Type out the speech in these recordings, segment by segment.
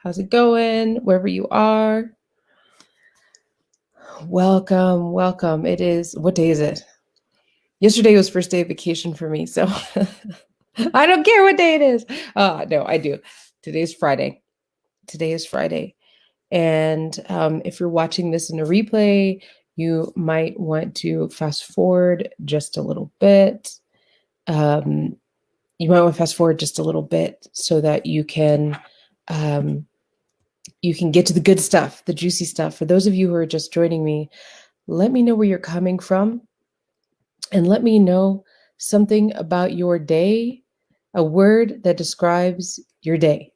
How's it going? Wherever you are. Welcome, welcome. What day is it? Yesterday was first day of vacation for me, so I don't care what day it is. No, I do. Today's Friday. Today is Friday. And if you're watching this in a replay, you might want to fast forward just a little bit. You might want to fast forward just a little bit so that you can get to the good stuff, the juicy stuff. For those of you who are just joining me, let me know where you're coming from and let me know something about your day, a word that describes your day.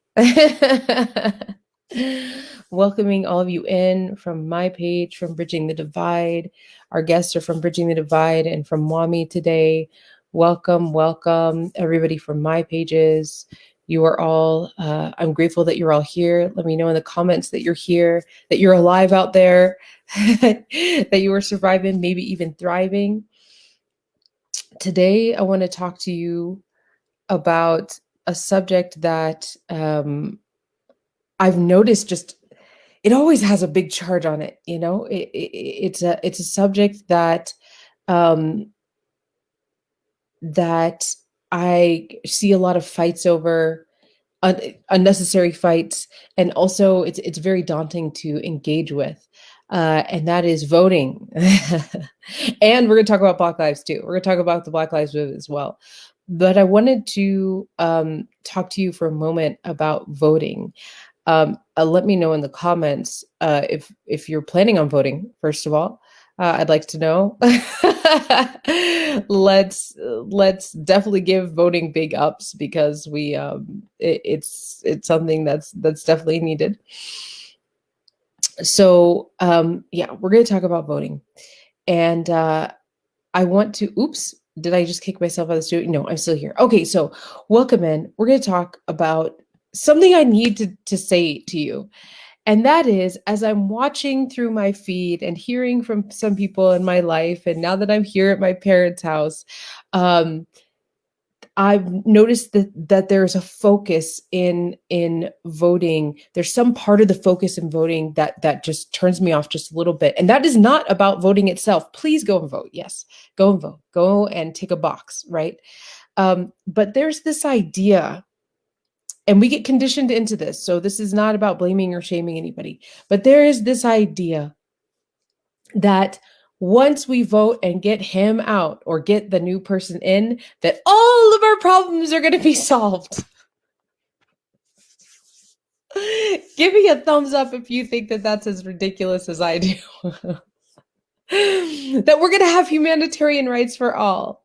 Welcoming all of you in from my page, from Bridging the Divide. Our guests are from Bridging the Divide and from WAMI today. Welcome, welcome, everybody from my pages. You are all, I'm grateful that you're all here. Let me know in the comments that you're here, that you're alive out there, that you are surviving, maybe even thriving. Today, I want to talk to you about a subject that I've noticed it always has a big charge on it. You know, it's a subject that that I see a lot of fights over, unnecessary fights, and also it's very daunting to engage with, and that is voting. And we're going to talk about Black Lives too. We're going to talk about the Black Lives Movement as well. But I wanted to talk to you for a moment about voting. Let me know in the comments if you're planning on voting. First of all, I'd like to know. Let's definitely give voting big ups because it's something that's definitely needed. So yeah, we're going to talk about voting, and I want to. Oops, did I just kick myself out of the studio? No, I'm still here. Okay, so welcome in. We're going to talk about something I need to say to you. And that is, as I'm watching through my feed and hearing from some people in my life, and now that I'm here at my parents' house, I've noticed that there's a focus in voting. There's some part of the focus in voting that just turns me off just a little bit. And that is not about voting itself. Please go and vote. Yes, go and vote. Go and tick a box, right? But there's this idea, and we get conditioned into this. So this is not about blaming or shaming anybody, but there is this idea that once we vote and get him out or get the new person in, that all of our problems are going to be solved. Give me a thumbs up if you think that that's as ridiculous as I do. That we're going to have humanitarian rights for all.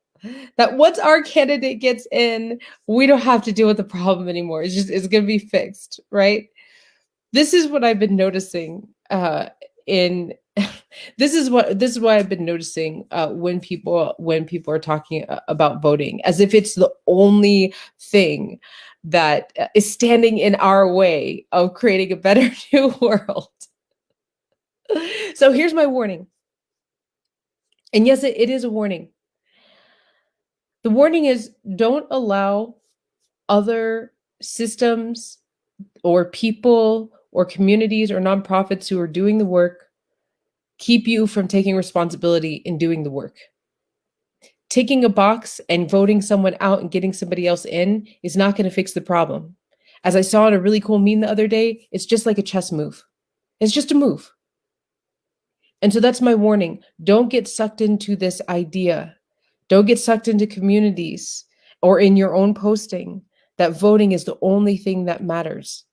That once our candidate gets in, we don't have to deal with the problem anymore. It's going to be fixed, right? This is what I've been noticing this is why I've been noticing when people are talking about voting, as if it's the only thing that is standing in our way of creating a better new world. So here's my warning. And yes, it is a warning. The warning is, don't allow other systems or people or communities or nonprofits who are doing the work keep you from taking responsibility in doing the work. Ticking a box and voting someone out and getting somebody else in is not going to fix the problem. As I saw in a really cool meme the other day, it's just like a chess move. It's just a move. And so that's my warning. Don't get sucked into this idea. Don't get sucked into communities or in your own posting that voting is the only thing that matters.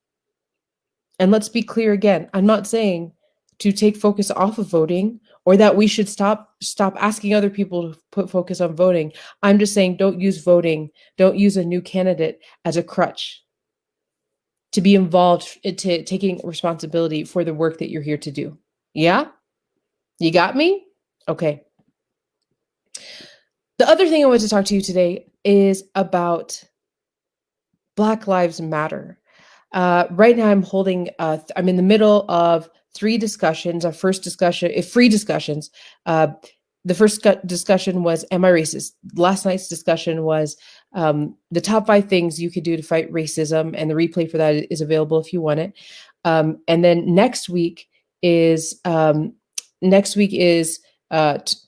And let's be clear again, I'm not saying to take focus off of voting or that we should stop asking other people to put focus on voting. I'm just saying, don't use voting, don't use a new candidate as a crutch to be involved into taking responsibility for the work that you're here to do. Yeah? You got me? Okay. The other thing I want to talk to you today is about Black Lives Matter. Right now I'm in the middle of 3 discussions. Our first discussion, free discussions. The first discussion was, am I racist? Last night's discussion was, the top 5 things you could do to fight racism, and the replay for that is available if you want it. And then next week is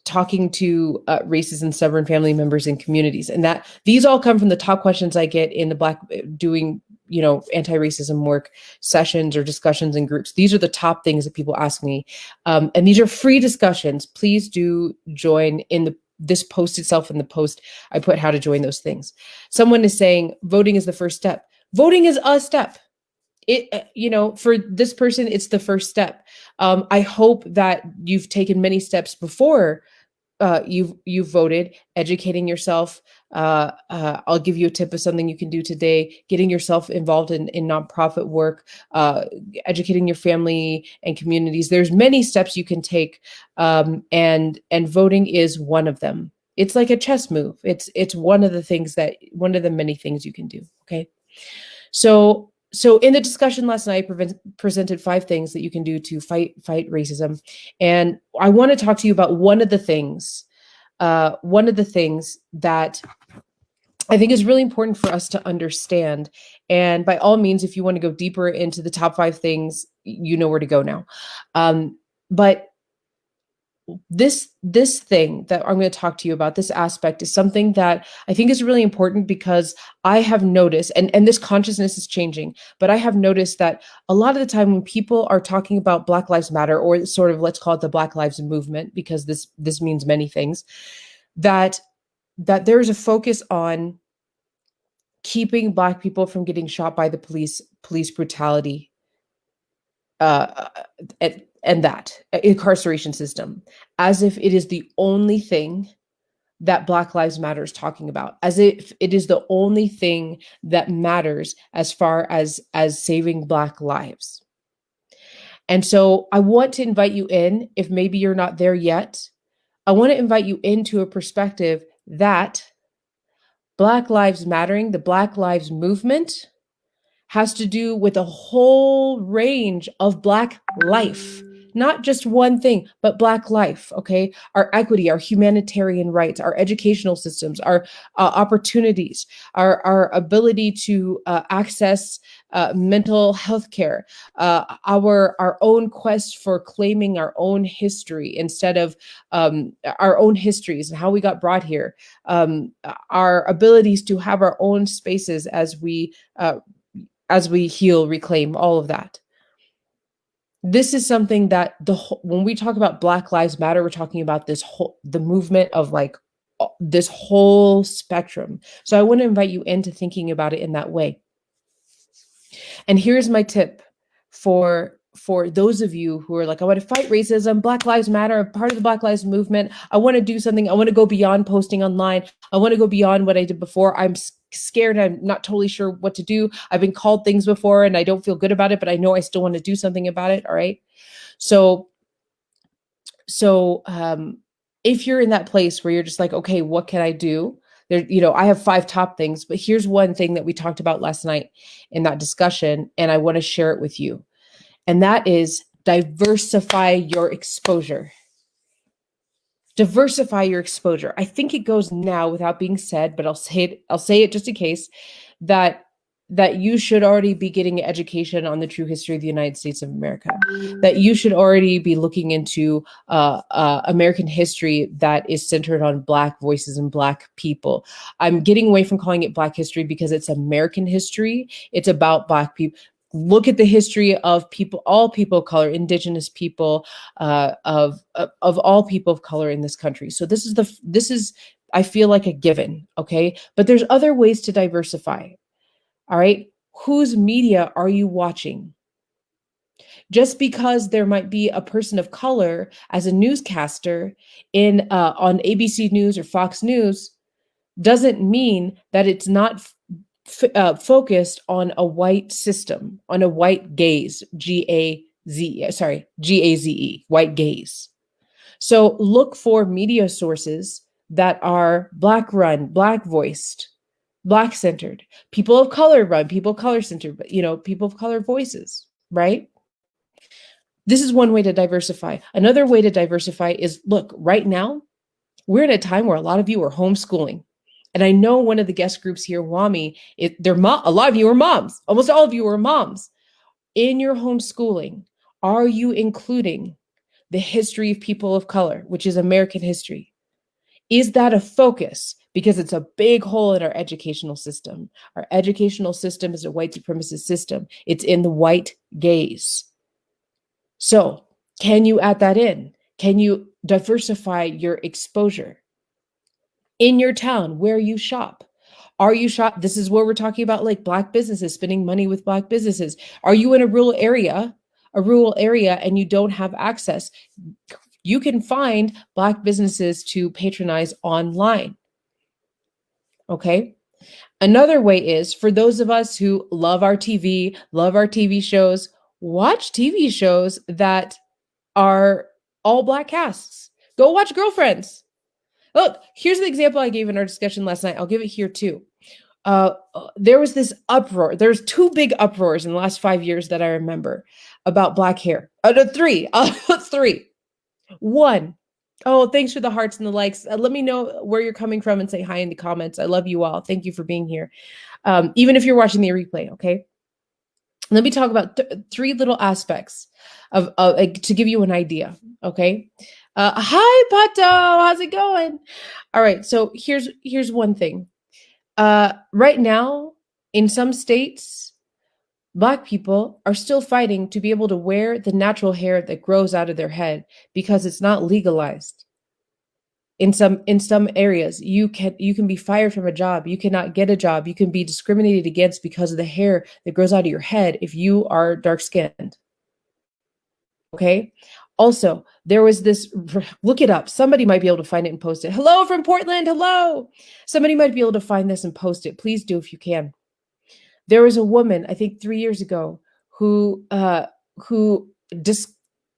talking to racist and stubborn family members and communities, and that these all come from the top questions I get in the Black doing anti-racism work sessions or discussions in groups. These are the top things that people ask me, and these are free discussions. Please do join in this post itself. In the post, I put how to join those things. Someone is saying voting is the first step. Voting is a step. For this person, it's the first step. I hope that you've taken many steps before you've voted, educating yourself. I'll give you a tip of something you can do today: getting yourself involved in nonprofit work, educating your family and communities. There's many steps you can take, and voting is one of them. It's like a chess move. It's one of the many things you can do. Okay, so in the discussion last night, I presented 5 things that you can do to fight racism, and I want to talk to you about one of the things that I think is really important for us to understand. And by all means, if you want to go deeper into the top 5 things, you know where to go now. But this thing that I'm going to talk to you about, this aspect, is something that I think is really important, because I have noticed, and this consciousness is changing, but I have noticed that a lot of the time when people are talking about Black Lives Matter, or sort of, let's call it the Black Lives Movement, because this means many things, that there's a focus on keeping Black people from getting shot by the police brutality, and that incarceration system, as if it is the only thing that Black Lives Matter is talking about, as if it is the only thing that matters as far as saving Black lives. And so I want to invite you in, if maybe you're not there yet, I want to invite you into a perspective that Black Lives Mattering, the Black Lives Movement, has to do with a whole range of Black life, not just one thing, but Black life, okay? Our equity, our humanitarian rights, our educational systems, our opportunities, our ability to access mental health care, our own quest for claiming our own history instead of our own histories and how we got brought here, our abilities to have our own spaces as we heal, reclaim, all of that. This is something that when we talk about Black Lives Matter, we're talking about the movement of this whole spectrum. So I want to invite you into thinking about it in that way. And here's my tip for those of you who are like, I want to fight racism, Black Lives Matter, I'm part of the Black Lives Movement. I want to do something. I want to go beyond posting online. I want to go beyond what I did before. I'm scared. I'm not totally sure what to do. I've been called things before and I don't feel good about it, but I know I still want to do something about it. All right. So if you're in that place where you're just like, okay, what can I do? There, I have 5 top things, but here's one thing that we talked about last night in that discussion, and I want to share it with you. And that is diversify your exposure. Diversify your exposure. I think it goes now without being said, but I'll say it just in case, that you should already be getting an education on the true history of the United States of America, that you should already be looking into American history that is centered on Black voices and Black people. I'm getting away from calling it Black history because it's American history. It's about Black people. Look at the history of people, all people of color, Indigenous people, of all people of color in this country. So this is I feel like a given, okay? But there's other ways to diversify. All right. Whose media are you watching? Just because there might be a person of color as a newscaster on ABC News or Fox News doesn't mean that it's not focused on a white system, on a white gaze, G-A-Z-E, white gaze. So look for media sources that are Black run, Black voiced, Black centered, people of color run, people of color centered, but people of color voices, right? This is one way to diversify. Another way to diversify is, look, right now, we're in a time where a lot of you are homeschooling. And I know one of the guest groups here, WAMI, a lot of you are moms. Almost all of you are moms. In your homeschooling, are you including the history of people of color, which is American history? Is that a focus? Because it's a big hole in our educational system. Our educational system is a white supremacist system. It's in the white gaze. So can you add that in? Can you diversify your exposure? In your town where you shop, are you shop? This is where we're talking about like Black businesses, spending money with Black businesses. Are you in a rural area, and you don't have access? You can find Black businesses to patronize online. Okay. Another way is for those of us who love our TV shows, watch TV shows that are all Black casts. Go watch Girlfriends. Look, here's the example I gave in our discussion last night. I'll give it here too. There was this uproar. There's two big uproars in the last 5 years that I remember about Black hair. No, three. Three. One. Oh, thanks for the hearts and the likes. Let me know where you're coming from and say hi in the comments. I love you all. Thank you for being here. Even if you're watching the replay, okay? Let me talk about three little aspects of to give you an idea, okay? Hi, Pato. How's it going? All right. So here's one thing. Right now, in some states, Black people are still fighting to be able to wear the natural hair that grows out of their head because it's not legalized. In some areas, you can be fired from a job. You cannot get a job. You can be discriminated against because of the hair that grows out of your head if you are dark skinned. Okay. Also, there was this, look it up. Somebody might be able to find it and post it. Hello from Portland. Hello. Somebody might be able to find this and post it. Please do if you can. There was a woman, I think 3 years ago, who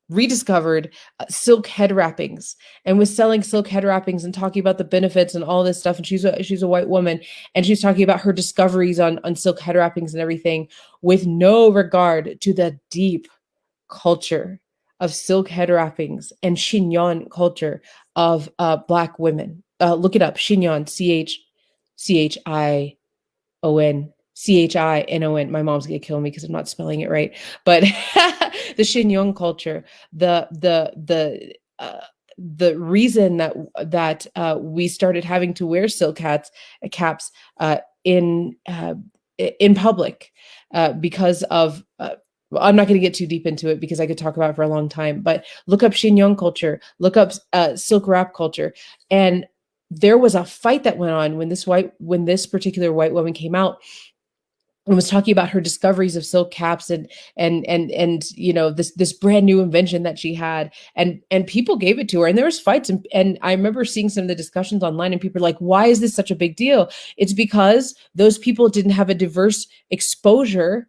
rediscovered silk head wrappings and was selling silk head wrappings and talking about the benefits and all this stuff. And she's a white woman, and she's talking about her discoveries on silk head wrappings and everything, with no regard to the deep culture of silk head wrappings and chignon culture of Black women. Look it up, chignon, CHION. CHINON. My mom's gonna kill me because I'm not spelling it right. But the chignon culture, the reason that we started having to wear silk caps in public because of I'm not going to get too deep into it because I could talk about it for a long time, but look up chignon culture, look up silk wrap culture. And there was a fight that went on when this particular white woman came out and was talking about her discoveries of silk caps and you know, this brand new invention that she had, and people gave it to her, and there was fights, and I remember seeing some of the discussions online, and people are like, why is this such a big deal? It's because those people didn't have a diverse exposure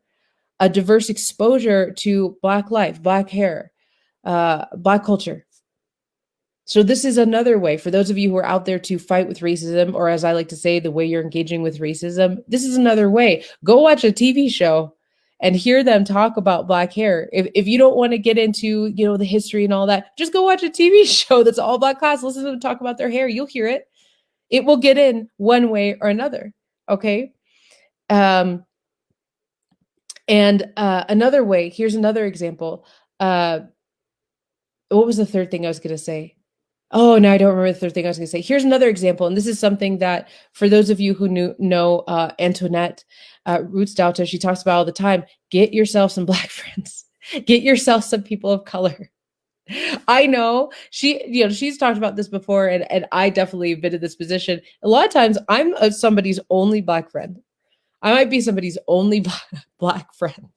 to Black life, Black hair, Black culture. So this is another way for those of you who are out there to fight with racism, or as I like to say, the way you're engaging with racism. This is another way. Go watch a TV show and hear them talk about Black hair. If you don't want to get into, you know, the history and all that, just go watch a TV show that's all Black class. Listen to them talk about their hair. You'll hear it. It will get in one way or another. Okay. And another way, here's another example. What was the third thing I was going to say? Oh, no, I don't remember the third thing I was going to say. Here's another example. And this is something that for those of you who know Antoinette Roots Delta, she talks about all the time. Get yourself some Black friends. Get yourself some people of color. I know she's talked about this before, and I definitely have been in this position. A lot of times I'm somebody's only Black friend. I might be somebody's only Black friend,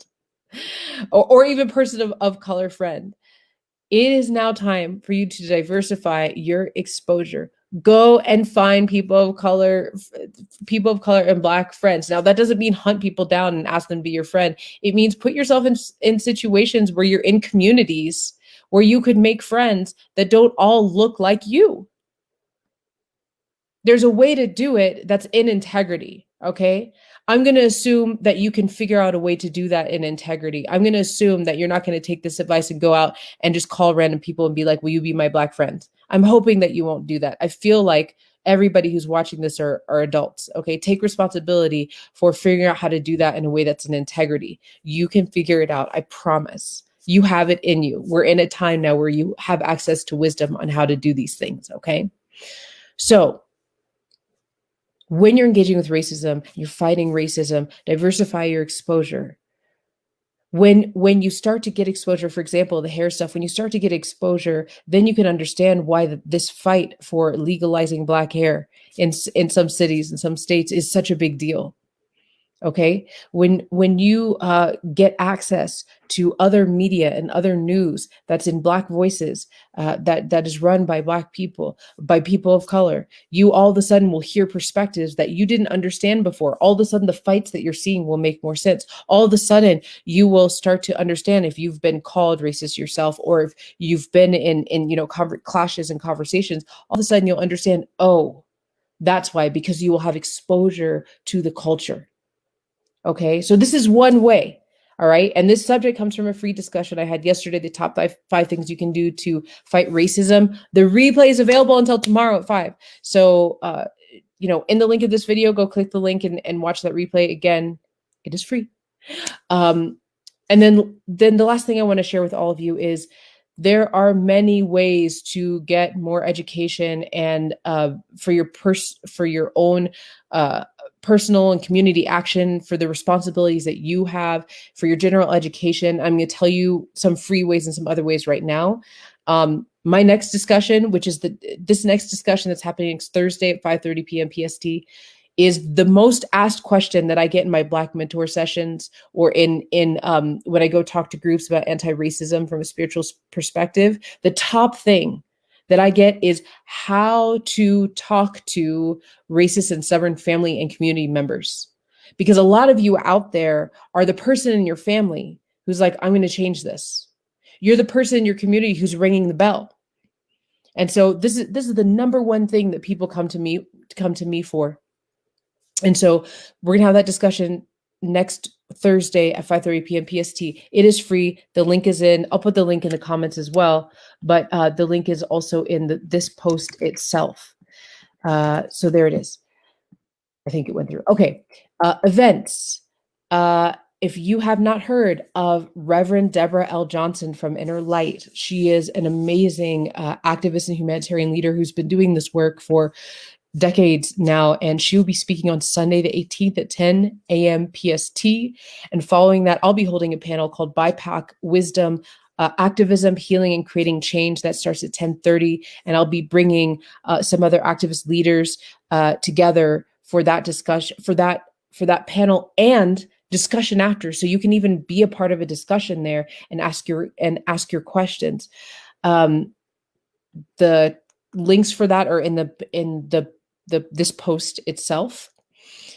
or even person of color friend. It is now time for you to diversify your exposure. Go and find people of color and Black friends. Now, that doesn't mean hunt people down and ask them to be your friend. It means put yourself in situations where you're in communities where you could make friends that don't all look like you. There's a way to do it that's in integrity, okay? I'm going to assume that you can figure out a way to do that in integrity. I'm going to assume that you're not going to take this advice and go out and just call random people and be like, will you be my Black friend? I'm hoping that you won't do that. I feel like everybody who's watching this are adults. Okay, take responsibility for figuring out how to do that in a way that's in integrity. You can figure it out. I promise. You have it in you. We're in a time now where you have access to wisdom on how to do these things. Okay, so when you're engaging with racism, you're fighting racism, diversify your exposure. When you start to get exposure, for example, the hair stuff, when you start to get exposure, then you can understand why this fight for legalizing Black hair in some cities, in some states, is such a big deal. Okay, when you get access to other media and other news that's in Black voices, that is run by Black people, by people of color, you all of a sudden will hear perspectives that you didn't understand before. All of a sudden, the fights that you're seeing will make more sense. All of a sudden, you will start to understand if you've been called racist yourself, or if you've been in clashes and conversations. All of a sudden, you'll understand. Oh, that's why, because you will have exposure to the culture. Okay, so this is one way. All right, and this subject comes from a free discussion I had yesterday, the top five things you can do to fight racism. The replay is available until tomorrow at 5. So, in the link of this video, go click the link and watch that replay. Again, it is free. And then the last thing I want to share with all of you is there are many ways to get more education and for your own personal and community action, for the responsibilities that you have for your general education. I'm going to tell you some free ways and some other ways right now. My next discussion, which is this next discussion that's happening next Thursday at 5:30 p.m. PST, is the most asked question that I get in my Black mentor sessions, or in when I go talk to groups about anti-racism from a spiritual perspective. The top thing that I get is how to talk to racist and stubborn family and community members. Because a lot of you out there are the person in your family who's like, I'm going to change this. You're the person in your community who's ringing the bell. And so this is the number one thing that people come to me for. And so we're gonna have that discussion next Thursday at 5:30 p.m. PST. It is free. The link is in. I'll put the link in the comments as well, but the link is also in this post itself. So there it is. I think it went through. Okay, events. If you have not heard of Reverend Deborah L. Johnson from Inner Light, she is an amazing activist and humanitarian leader who's been doing this work for decades now, and she will be speaking on Sunday the 18th at 10 a.m. PST. And following that, I'll be holding a panel called BIPOC Wisdom, Activism, Healing, and Creating Change. That starts at 10:30, and I'll be bringing some other activist leaders together for that discussion, for that panel and discussion after, so you can even be a part of a discussion there and ask your questions. The links for that are in this post itself.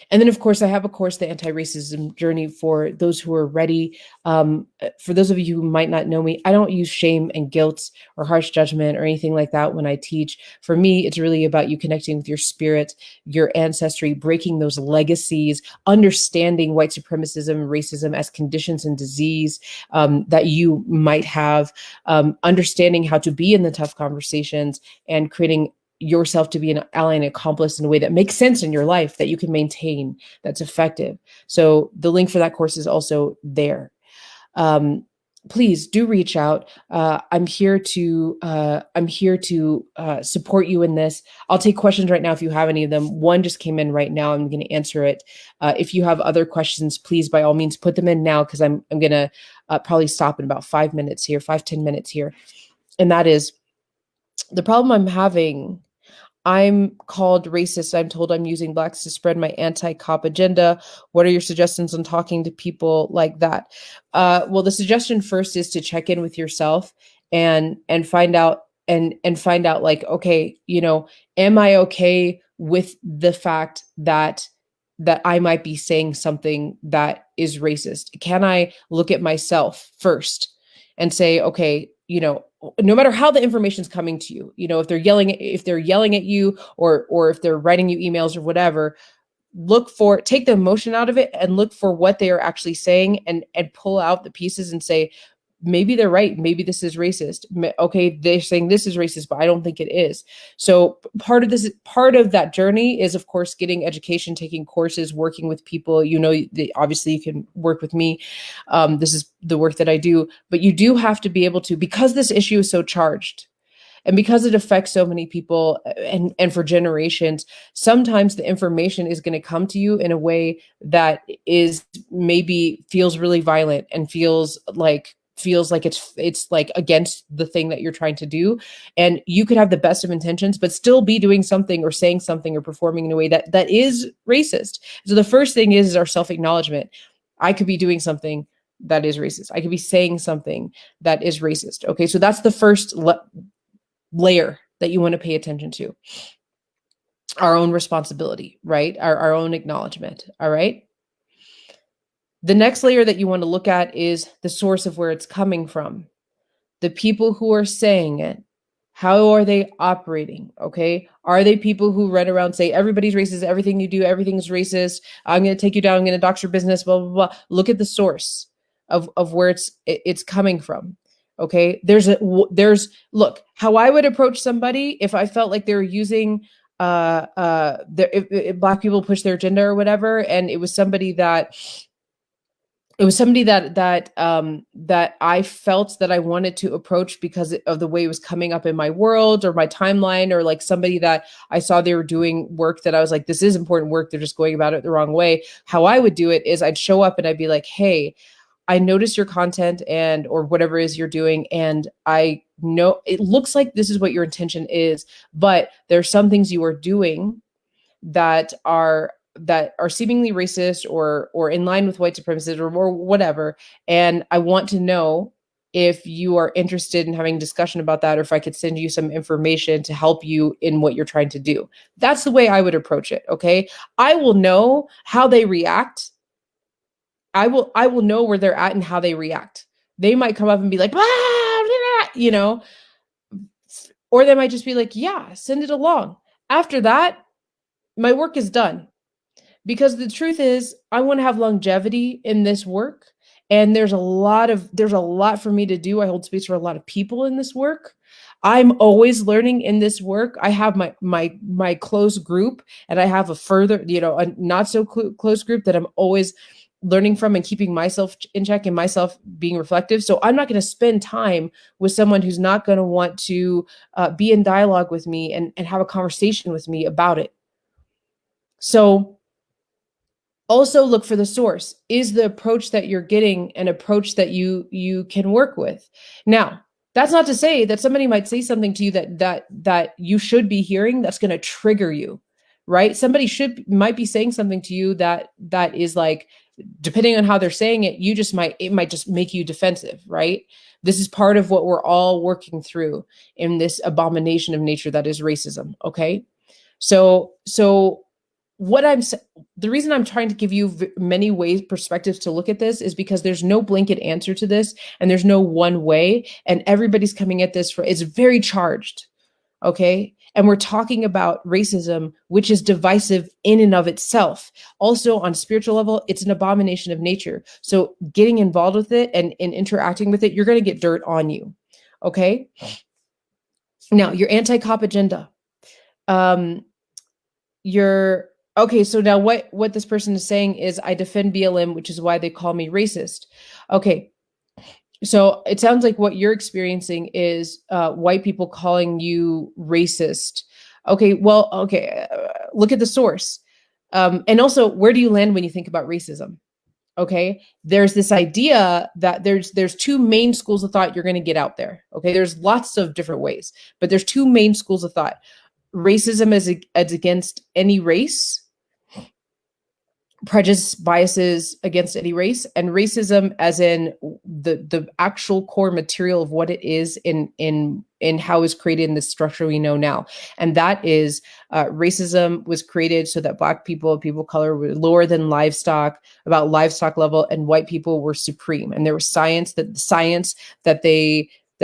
And then, of course, I have a course, the Anti-Racism Journey, for those who are ready. For those of you who might not know me, I don't use shame and guilt or harsh judgment or anything like that when I teach. For me, it's really about you connecting with your spirit, your ancestry, breaking those legacies, understanding white supremacism, racism as conditions and disease that you might have, understanding how to be in the tough conversations, and creating yourself to be an ally and accomplice in a way that makes sense in your life, that you can maintain, that's effective. So the link for that course is also there. Please do reach out. I'm here to support you in this. I'll take questions right now if you have any of them. One just came in right now. I'm going to answer it. If you have other questions, please, by all means, put them in now, because I'm going to probably stop in about 5 minutes here, 5-10 minutes here. And that is the problem I'm having. I'm called racist. I'm told I'm using Blacks to spread my anti-cop agenda. What are your suggestions on talking to people like that? Well, the suggestion first is to check in with yourself and find out like, okay, am I okay with the fact that I might be saying something that is racist? Can I look at myself first and say, okay, no matter how the information is coming to you, if they're yelling at you, or if they're writing you emails or whatever, take the emotion out of it and look for what they are actually saying, and pull out the pieces and say, maybe they're right. Maybe this is racist. Okay, they're saying this is racist, but I don't think it is. So part of that journey is, of course, getting education, taking courses, working with people. Obviously you can work with me. This is the work that I do, but you do have to be able to, because this issue is so charged, and because it affects so many people and for generations, sometimes the information is going to come to you in a way that is maybe feels really violent and feels like it's like against the thing that you're trying to do. And you could have the best of intentions but still be doing something or saying something or performing in a way that is racist. So the first thing is our self-acknowledgement. I could be doing something that is racist. I could be saying something that is racist. Okay, so that's the first layer that you want to pay attention to. Our own responsibility, right? Our own acknowledgement. All right. The next layer that you want to look at is the source of where it's coming from. The people who are saying it, how are they operating? Okay. Are they people who run around say everybody's racist, everything you do, everything's racist, I'm going to take you down, I'm going to dox your business, blah, blah, blah. Look at the source of where it's coming from. Okay. Look, how I would approach somebody if I felt like they were using if Black people push their agenda or whatever, and it was somebody that that I felt that I wanted to approach because of the way it was coming up in my world or my timeline, or like somebody that I saw they were doing work that I was like, this is important work, they're just going about it the wrong way. How I would do it is I'd show up and I'd be like, hey, I noticed your content or whatever it is you're doing, and I know it looks like this is what your intention is, but there's some things you are doing that are seemingly racist or in line with white supremacists or whatever. And I want to know if you are interested in having a discussion about that, or if I could send you some information to help you in what you're trying to do. That's the way I would approach it. Okay. I will know how they react. I will know where they're at and how they react. They might come up and be like, or they might just be like, yeah, send it along. After that, my work is done. Because the truth is, I want to have longevity in this work. And there's a lot for me to do. I hold space for a lot of people in this work. I'm always learning in this work. I have my close group, and I have a further, a not so close group that I'm always learning from and keeping myself in check and myself being reflective. So I'm not going to spend time with someone who's not going to want to be in dialogue with me and have a conversation with me about it. So also look for the source. Is the approach that you're getting an approach that you can work with? Now, that's not to say that somebody might say something to you that you should be hearing that's going to trigger you, right? Somebody might be saying something to you that is like, depending on how they're saying it, it might just make you defensive, right? This is part of what we're all working through in this abomination of nature that is racism. Okay. So the reason I'm trying to give you many ways, perspectives to look at this is because there's no blanket answer to this, and there's no one way, and everybody's coming at this it's very charged. Okay. And we're talking about racism, which is divisive in and of itself. Also, on a spiritual level, it's an abomination of nature. So getting involved with it and interacting with it, you're going to get dirt on you. Okay. Now, your anti-cop agenda. Okay, so now what this person is saying is, I defend BLM, which is why they call me racist. Okay. So it sounds like what you're experiencing is white people calling you racist. Okay, well, look at the source. And also, where do you land when you think about racism? Okay, there's this idea that there's two main schools of thought you're going to get out there. Okay, there's lots of different ways, but there's two main schools of thought. Racism is against any race, prejudice, biases against any race, and racism as in the actual core material of what it is in how it's created in the structure we know now. And that is racism was created so that Black people of color were lower than livestock, about livestock level, and white people were supreme. And there was science that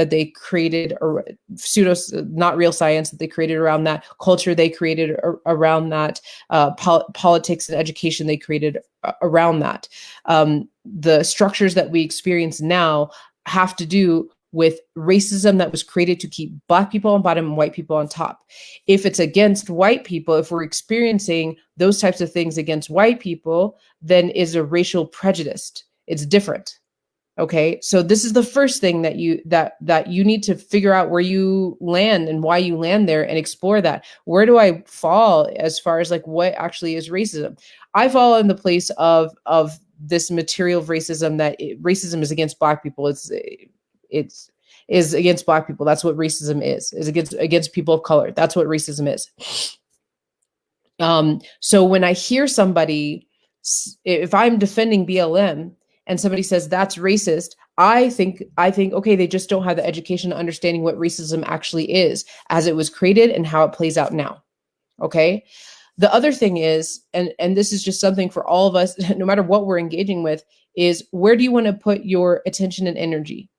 they created, or pseudo, not real science that they created around that, culture they created around that, politics and education they created around that. The structures that we experience now have to do with racism that was created to keep Black people on bottom and white people on top. If it's against white people, if we're experiencing those types of things against white people, then is a racial prejudice. It's different. Okay, so this is the first thing that you need to figure out where you land and why you land there, and explore that. Where do I fall as far as like what actually is racism? I fall in the place of this material of racism, that racism is against Black people. It's is against Black people. That's what racism is against people of color. That's what racism is. So when I hear somebody, if I'm defending BLM and somebody says that's racist, I think, okay, they just don't have the education and understanding what racism actually is as it was created and how it plays out now. Okay. The other thing is, and this is just something for all of us, no matter what we're engaging with, is where do you want to put your attention and energy?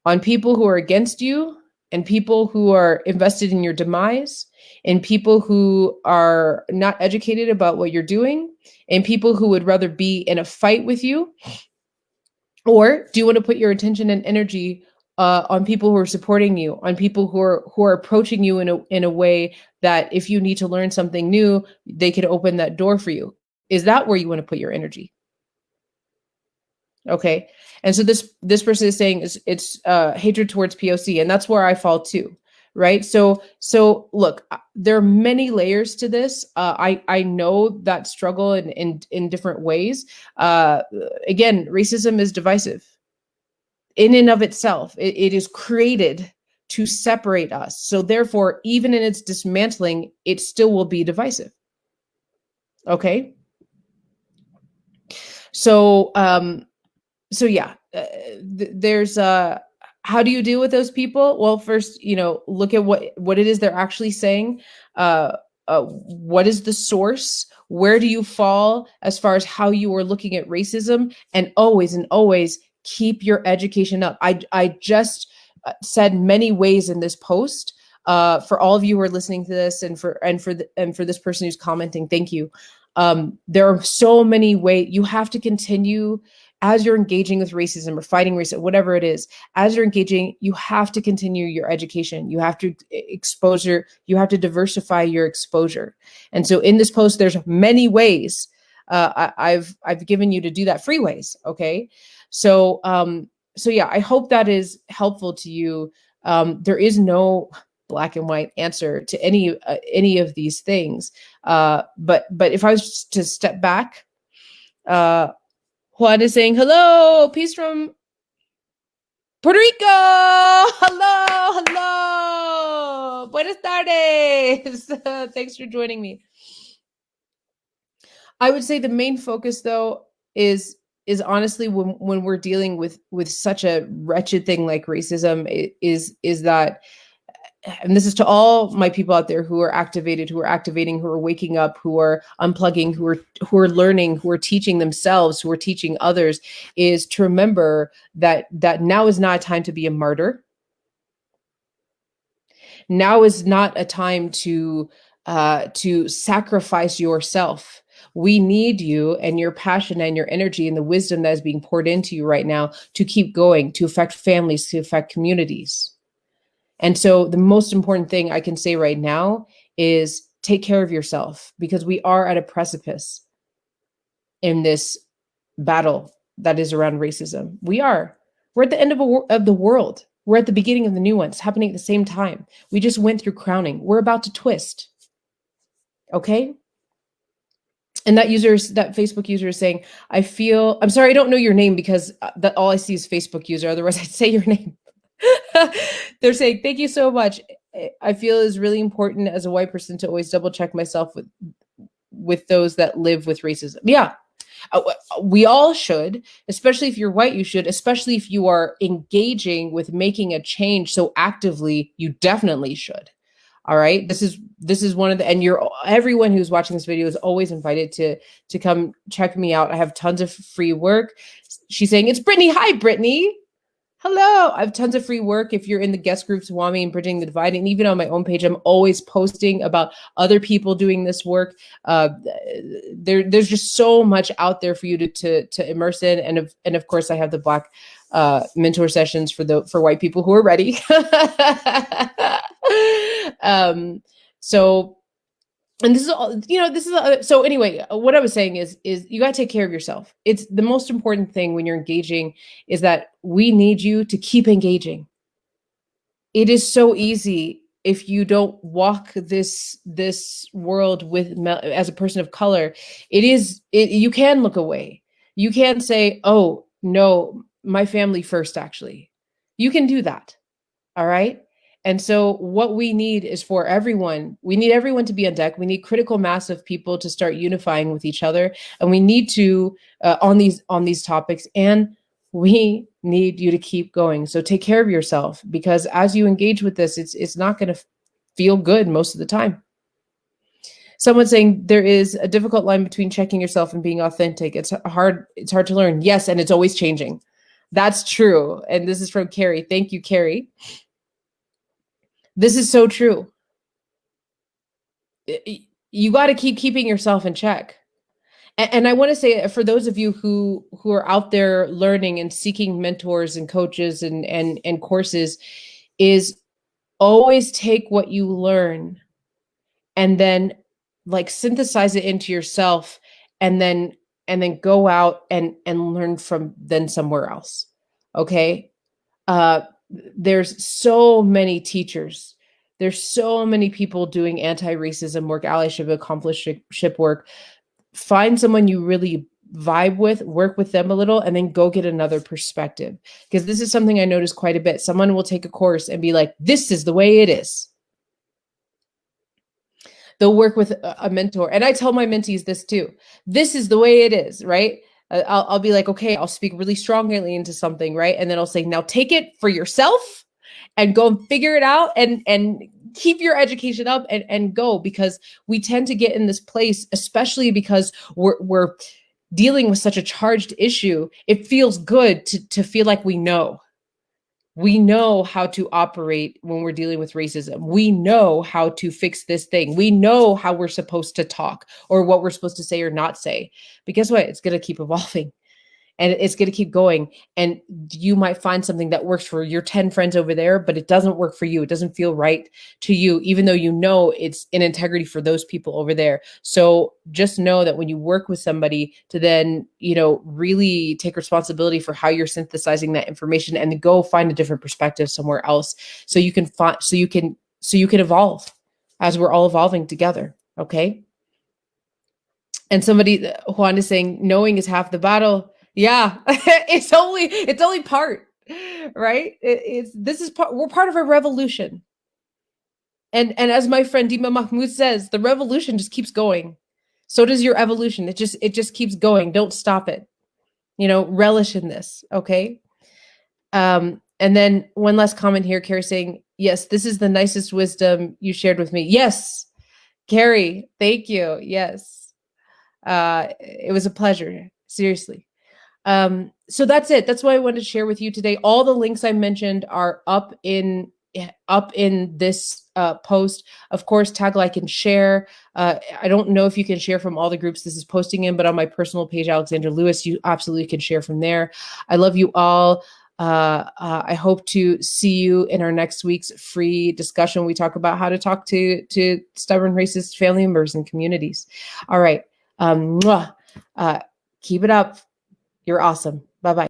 On people who are against you, and people who are invested in your demise, and people who are not educated about what you're doing, and people who would rather be in a fight with you? Or do you want to put your attention and energy on people who are supporting you, on people who are approaching you in a way that if you need to learn something new, they can open that door for you? Is that where you want to put your energy? Okay. And so this person is saying it's hatred towards POC, and that's where I fall too. Right. So look, there are many layers to this. I know that struggle in different ways. Again, racism is divisive in and of itself. It is created to separate us. So therefore, even in its dismantling, it still will be divisive. Okay. So, yeah, there's how do you deal with those people? Well, first, look at what it is they're actually saying. What is the source? Where do you fall as far as how you are looking at racism? And always keep your education up. I just said many ways in this post. For all of you who are listening to this, and for this person who's commenting, thank you. There are so many ways you have to continue as you're engaging with racism or fighting racism, whatever it is. As you're engaging, you have to continue your education. You have to you have to diversify your exposure. And so in this post, there's many ways I've given you to do that, free ways. Okay. So yeah, I hope that is helpful to you. There is no black and white answer to any of these things. But if I was to step back, Juan is saying, hello, peace from Puerto Rico. Hello. Buenas tardes. Thanks for joining me. I would say the main focus, though, is honestly when we're dealing with such a wretched thing like racism, is that, and this is to all my people out there who are activated, who are activating, who are waking up, who are unplugging, who are learning, who are teaching themselves, who are teaching others, is to remember that now is not a time to be a martyr. Now is not a time to sacrifice yourself. We need you and your passion and your energy and the wisdom that is being poured into you right now to keep going, to affect families, to affect communities. And so the most important thing I can say right now is take care of yourself, because we are at a precipice in this battle that is around racism. We're at the end of the world. We're at the beginning of the new one. It's happening at the same time. We just went through crowning. We're about to twist. Okay. And that Facebook user is saying, I'm sorry, I don't know your name, because that all I see is Facebook user. Otherwise I'd say your name. They're saying, thank you so much. I feel it's really important as a white person to always double check myself with those that live with racism. Yeah, we all should, especially if you're white, you should, especially if you are engaging with making a change so actively, you definitely should. All right. This is one of the, and everyone who's watching this video is always invited to come check me out. I have tons of free work. She's saying, it's Brittany. Hi, Brittany. Hello. I have tons of free work if you're in the guest groups, WAMI and Bridging the Divide. And even on my own page, I'm always posting about other people doing this work. There's just so much out there for you to immerse in. And of course, I have the Black mentor sessions for white people who are ready. So, and this is all, so anyway, what I was saying is you got to take care of yourself. It's the most important thing when you're engaging is that we need you to keep engaging. It is so easy if you don't walk this world with as a person of color. You can look away. You can say, oh no, my family first. Actually, you can do that. All right. And so what we need is for everyone, we need everyone to be on deck. We need critical mass of people to start unifying with each other. And we need to, on these topics, and we need you to keep going. So take care of yourself, because as you engage with this, it's not going to feel good most of the time. Someone saying there is a difficult line between checking yourself and being authentic. It's hard to learn. Yes. And it's always changing. That's true. And this is from Carrie. Thank you, Carrie. This is so true. You got to keep keeping yourself in check. And I want to say, for those of you who are out there learning and seeking mentors and coaches and courses, is always take what you learn and then like synthesize it into yourself, and then go out and learn from then somewhere else. Okay. There's so many teachers. There's so many people doing anti-racism work, allyship, accompliceship work. Find someone you really vibe with, work with them a little, and then go get another perspective. Because this is something I notice quite a bit. Someone will take a course and be like, this is the way it is. They'll work with a mentor. And I tell my mentees this too. This is the way it is, right? I'll be like, okay, I'll speak really strongly into something, right? And then I'll say, now take it for yourself and go and figure it out and keep your education up and go, because we tend to get in this place, especially because we're dealing with such a charged issue. It feels good to feel like we know. We know how to operate when we're dealing with racism. We know how to fix this thing. We know how we're supposed to talk or what we're supposed to say or not say. But guess what? It's going to keep evolving. And it's going to keep going. And you might find something that works for your 10 friends over there, but it doesn't work for you. It doesn't feel right to you, even though you know it's in integrity for those people over there. So just know that when you work with somebody, to then, really take responsibility for how you're synthesizing that information, and then go find a different perspective somewhere else, so you can evolve as we're all evolving together. Okay. And Juan is saying, knowing is half the battle. Yeah, it's only part, right? We're part of a revolution. And as my friend Dima Mahmood says, the revolution just keeps going. So does your evolution. It just keeps going. Don't stop it. Relish in this, okay? And then one last comment here, Carrie saying, yes, this is the nicest wisdom you shared with me. Yes, Carrie, thank you. Yes. It was a pleasure, seriously. So that's it. That's what I wanted to share with you today. All the links I mentioned are up in this post. Of course, tag, like, and share. I don't know if you can share from all the groups this is posting in, but on my personal page, Alexandra Lewis, you absolutely can share from there. I love you all. I hope to see you in our next week's free discussion. We talk about how to talk to stubborn racist family members and communities. All right. Keep it up. You're awesome. Bye-bye.